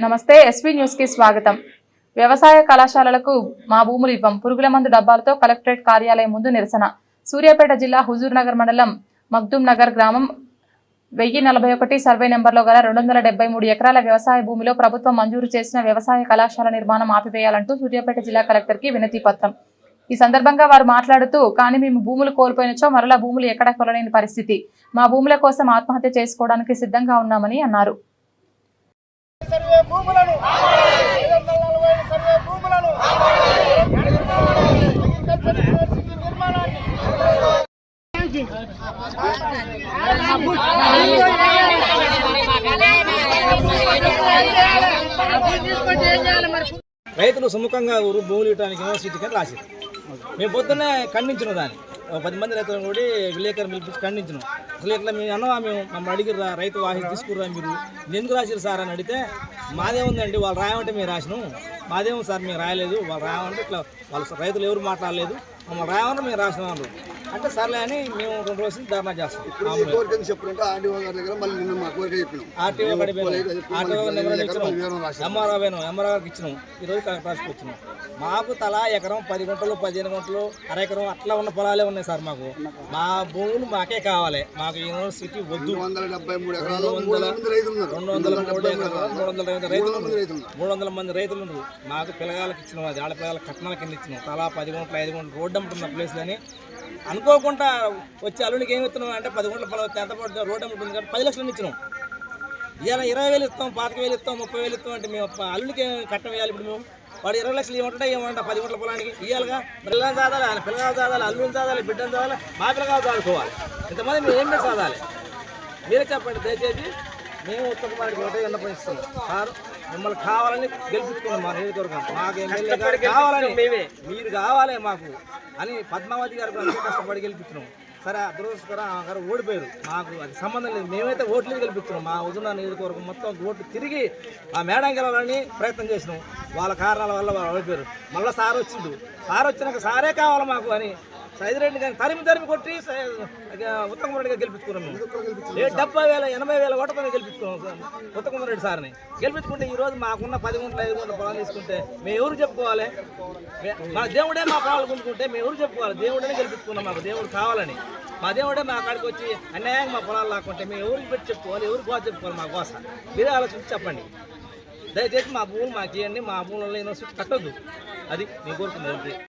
నమస్తే SV news కి స్వాగతం। వ్యవసాయ కళాశాలలకు మా భూములు ఇవ్వం, పురుగుల మందు డబ్బాలతో కలెక్టరేట్ కార్యాలయం ముందు నిరసన। సూర్యాపేట జిల్లా హుజూర్ నగర్ మండలం మగ్దుం నగర్ గ్రామం 1041 సర్వే నెంబర్లో గల 273 ఎకరాల వ్యవసాయ భూమిలో ప్రభుత్వం మంజూరు చేసిన వ్యవసాయ కళాశాల నిర్మాణం ఆపివేయాలంటూ సూర్యాపేట జిల్లా కలెక్టర్కి వినతి పత్రం। ఈ సందర్భంగా వారు మాట్లాడుతూ, కానీ మేము భూములు కోల్పోయినచో మరలా భూములు ఎక్కడ కొనలేని పరిస్థితి, మా భూముల కోసం ఆత్మహత్య చేసుకోవడానికి సిద్ధంగా ఉన్నామని అన్నారు। రైతులు సుముఖంగా భూములు ఇవ్వడానికి యూనివర్సిటీకి రాశారు। మేము పొద్దున్నే ఖండించిన దాన్ని 10 మంది రైతులను కూడా విలేకరులు పిలిపించి ఖండించినాం। అసలు ఇట్లా మేము అన్నా మేము మమ్మల్ని అడిగిర్రా, రైతు వాసి తీసుకుర్రా, మీరు ఎందుకు రాసిరు సార్ అని అడిగితే మాదేముందండి, వాళ్ళు రాయమంటే మేము రాసినాం, మాదేమో సార్ మేము రాయలేదు, వాళ్ళు రాయమంటే ఇట్లా వాళ్ళు రైతులు ఎవరు మాట్లాడలేదు, మమ్మల్ని రాయమంటే మేము రాసినాం అంటే సర్లే అని మేము 2 రోజులు ధర్నా చేస్తాం। ఎంఆర్ఓకి ఇచ్చినాం, ఈరోజు కలెక్టర్కి ఇచ్చినాం। మాకు తలా ఎకరం 10 గుంటలు 15 గుంటలు అర ఎకరం అట్లా ఉన్న పొలాలే ఉన్నాయి సార్। మాకు మా భూములు మాకే కావాలి, మాకు యూనివర్సిటీ వద్దు। 300 మంది రైతులు ఉన్నారు, మాకు పిల్లగాళ్ళకి ఇచ్చినాం, అది ఆడపిల్లల కట్నాల కింద ఇచ్చినాం। తలా 10 గుంటలు 5 గుంటలు రోడ్డు అమ్ముతున్న ప్లేస్లని అనుకోకుండా వచ్చి అల్లుడికి ఏమి ఇస్తున్నాం అంటే 10 గుంటల పొలం వస్తే ఎంత పడుతుంది, రోడ్డు అమ్ముతుంది కాబట్టి 10 లక్షలు ఇచ్చినాం। ఇలా 20,000 ఇస్తాం, 25,000 ఇస్తాం, 30,000 ఇస్తాం అంటే మేము అల్లుడికి కట్టం వేయాలి। ఇప్పుడు మేము వాడు 20 లక్షలు ఏమంటే 10 గుంటల పొలానికి ఇవ్వాలిగా, పిల్లలు చదవాలి, ఆయన పిల్లలు చదవాలి, అల్లుని చదవాలి, బిడ్డను చదవాలి, మా పిల్లగా చదువుకోవాలి। ఇంతమంది మేము ఏం చదవాలి మీరే చెప్పండి దయచేసి। మేము ఉత్తమ కుమార్కి ఒకటే విన్నపిస్తాం సార్, మిమ్మల్ని కావాలని గెలిపించుకున్నాం, మా నియోజకవర్గం మాకు ఎమ్మెల్యే గారు కావాలని, మీరు కావాలి మాకు అని పద్మావతి గారికి అంతే కష్టపడి గెలిపించినాం। సరే దురదృష్టకరం గారు ఓడిపోయారు, మాకు అది సంబంధం లేదు, మేమైతే ఓట్లు గెలిపించినాం। మా హుజూర్ నియోజకవర్గం మొత్తం ఓట్లు తిరిగి మా మేడం గెలవాలని ప్రయత్నం చేసినాం, వాళ్ళ కారణాల వల్ల వాళ్ళు ఓడిపోయారు। మళ్ళీ సార్ వచ్చిండు, సార్ వచ్చినాక సారే కావాలి మాకు అని సైదిరెడ్డి గారిని తరిమి కొట్టి ఉత్తమ్ కుమార్ రెడ్డిగా గెలిపించుకున్నాం। 70,000 80,000 ఓట్లతో గెలిపించుకున్నాం ఉత్తమ్ కుమార్ రెడ్డి సార్ని గెలిపించుకుంటే ఈరోజు మాకున్న 10 గుంటలు 5 గుంటల పొలాలు తీసుకుంటే మేము ఎవరు చెప్పుకోవాలి? మా దేవుడే మా పొలాలు కొనుక్కుంటే మేము ఎవరు చెప్పుకోవాలి? దేవుడనే గెలిపించుకున్నాం, మాకు దేవుడు కావాలని, మా దేవుడే మా కాడికి వచ్చి అన్యాయంగా మా పొలాలు లాక్కుంటే మేము ఎవరికి పెట్టి చెప్పుకోవాలి, ఎవరికి గోస చెప్పుకోవాలి? మా గోస మీరే ఆలోచించి చెప్పండి దయచేసి। మా భూములు మాకు ఇవ్వండి, మా భూములలో యూనివర్సిటీ కట్టొద్దు, అది నేను కోరుకున్నది।